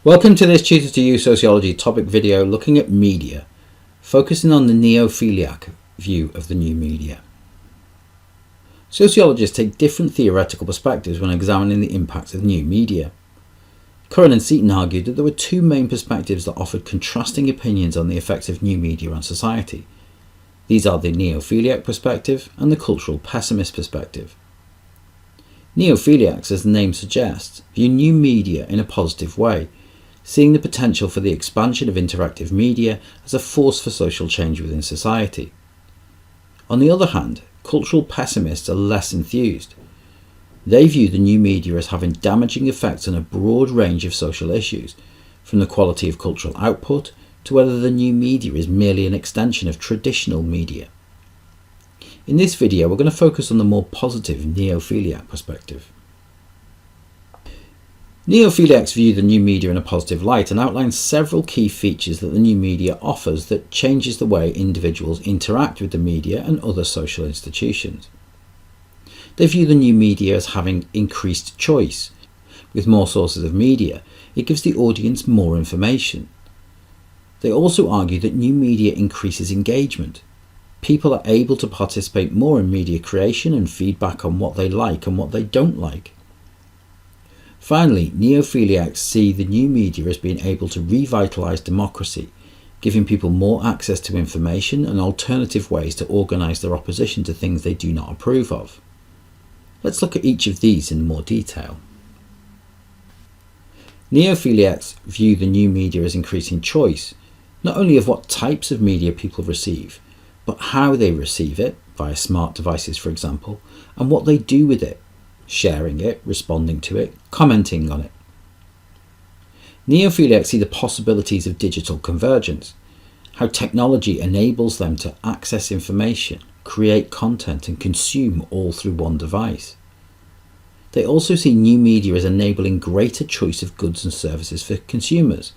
Welcome to this Tutor to You Sociology topic video looking at media, focusing on the Neophiliac view of the new media. Sociologists take different theoretical perspectives when examining the impacts of new media. Curran and Seaton argued that there were two main perspectives that offered contrasting opinions on the effects of new media on society. These are the Neophiliac perspective and the cultural pessimist perspective. Neophiliacs, as the name suggests, view new media in a positive way, seeing the potential for the expansion of interactive media as a force for social change within society. On the other hand, cultural pessimists are less enthused. They view the new media as having damaging effects on a broad range of social issues, from the quality of cultural output to whether the new media is merely an extension of traditional media. In this video, we're going to focus on the more positive Neophiliac perspective. Neophiliacs view the new media in a positive light and outline several key features that the new media offers that changes the way individuals interact with the media and other social institutions. They view the new media as having increased choice. With more sources of media, it gives the audience more information. They also argue that new media increases engagement. People are able to participate more in media creation and feedback on what they like and what they don't like. Finally, Neophiliacs see the new media as being able to revitalise democracy, giving people more access to information and alternative ways to organise their opposition to things they do not approve of. Let's look at each of these in more detail. Neophiliacs view the new media as increasing choice, not only of what types of media people receive, but how they receive it, via smart devices for example, and what they do with it. Sharing it, responding to it, commenting on it. Neophiliacs see the possibilities of digital convergence, how technology enables them to access information, create content and consume all through one device. They also see new media as enabling greater choice of goods and services for consumers,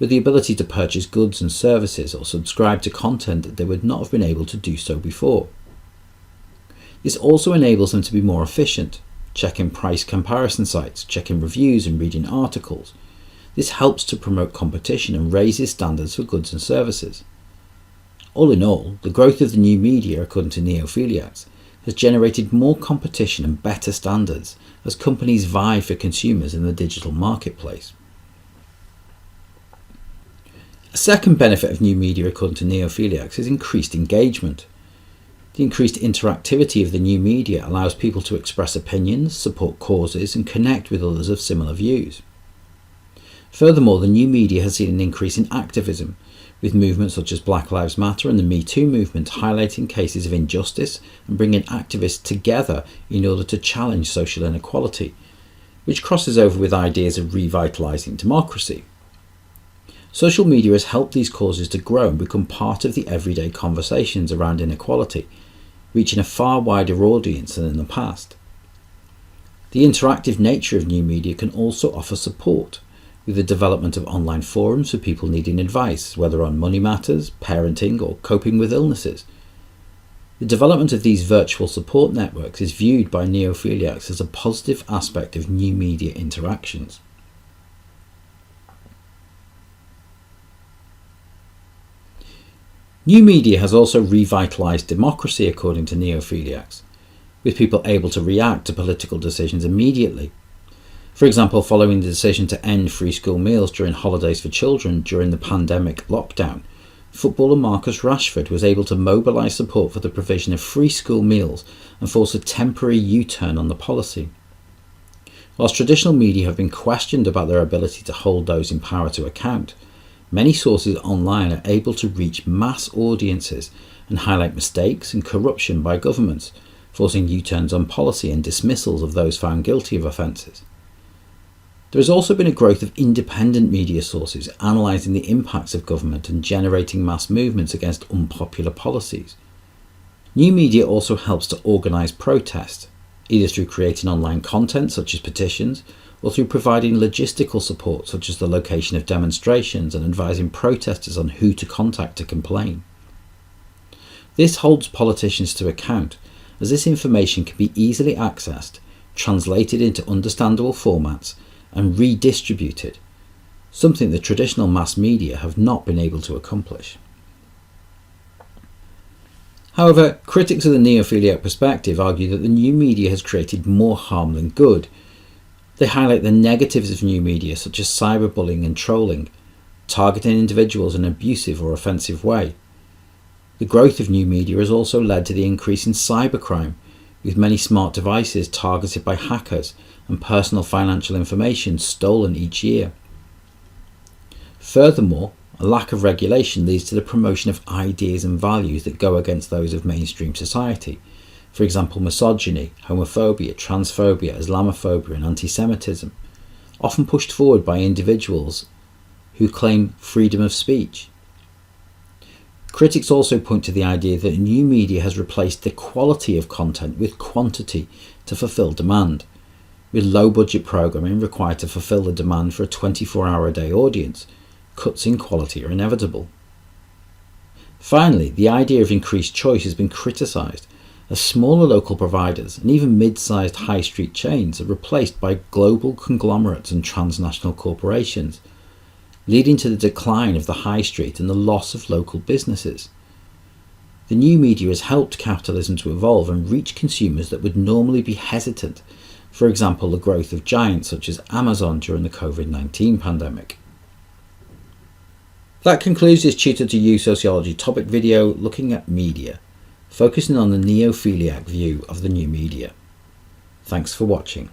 with the ability to purchase goods and services or subscribe to content that they would not have been able to do so before. This also enables them to be more efficient, checking price comparison sites, checking reviews and reading articles. This helps to promote competition and raises standards for goods and services. All in all, the growth of the new media, according to Neophiliacs, has generated more competition and better standards as companies vie for consumers in the digital marketplace. A second benefit of new media, according to Neophiliacs, is increased engagement. The increased interactivity of the new media allows people to express opinions, support causes, and connect with others of similar views. Furthermore, the new media has seen an increase in activism, with movements such as Black Lives Matter and the Me Too movement highlighting cases of injustice and bringing activists together in order to challenge social inequality, which crosses over with ideas of revitalising democracy. Social media has helped these causes to grow and become part of the everyday conversations around inequality, reaching a far wider audience than in the past. The interactive nature of new media can also offer support, with the development of online forums for people needing advice, whether on money matters, parenting, or coping with illnesses. The development of these virtual support networks is viewed by Neophiliacs as a positive aspect of new media interactions. New media has also revitalised democracy, according to Neophiliacs, with people able to react to political decisions immediately. For example, following the decision to end free school meals during holidays for children during the pandemic lockdown, footballer Marcus Rashford was able to mobilise support for the provision of free school meals and force a temporary U-turn on the policy. Whilst traditional media have been questioned about their ability to hold those in power to account, many sources online are able to reach mass audiences and highlight mistakes and corruption by governments, forcing U-turns on policy and dismissals of those found guilty of offences. There has also been a growth of independent media sources analysing the impacts of government and generating mass movements against unpopular policies. New media also helps to organise protest, either through creating online content such as petitions, or through providing logistical support such as the location of demonstrations and advising protesters on who to contact to complain. This holds politicians to account, as this information can be easily accessed, translated into understandable formats, and redistributed, something the traditional mass media have not been able to accomplish. However, critics of the Neophiliac perspective argue that the new media has created more harm than good. They highlight the negatives of new media, such as cyberbullying and trolling, targeting individuals in an abusive or offensive way. The growth of new media has also led to the increase in cybercrime, with many smart devices targeted by hackers and personal financial information stolen each year. Furthermore, a lack of regulation leads to the promotion of ideas and values that go against those of mainstream society. For example, misogyny, homophobia, transphobia, Islamophobia and anti-Semitism, often pushed forward by individuals who claim freedom of speech. Critics also point to the idea that new media has replaced the quality of content with quantity to fulfill demand, with low-budget programming required to fulfill the demand for a 24-hour-a-day audience. Cuts in quality are inevitable. Finally, the idea of increased choice has been criticised, as smaller local providers and even mid-sized high street chains are replaced by global conglomerates and transnational corporations, leading to the decline of the high street and the loss of local businesses. The new media has helped capitalism to evolve and reach consumers that would normally be hesitant, for example the growth of giants such as Amazon during the COVID-19 pandemic. That concludes this Tutor to You Sociology topic video looking at media, focusing on the Neophiliac view of the new media. Thanks for watching.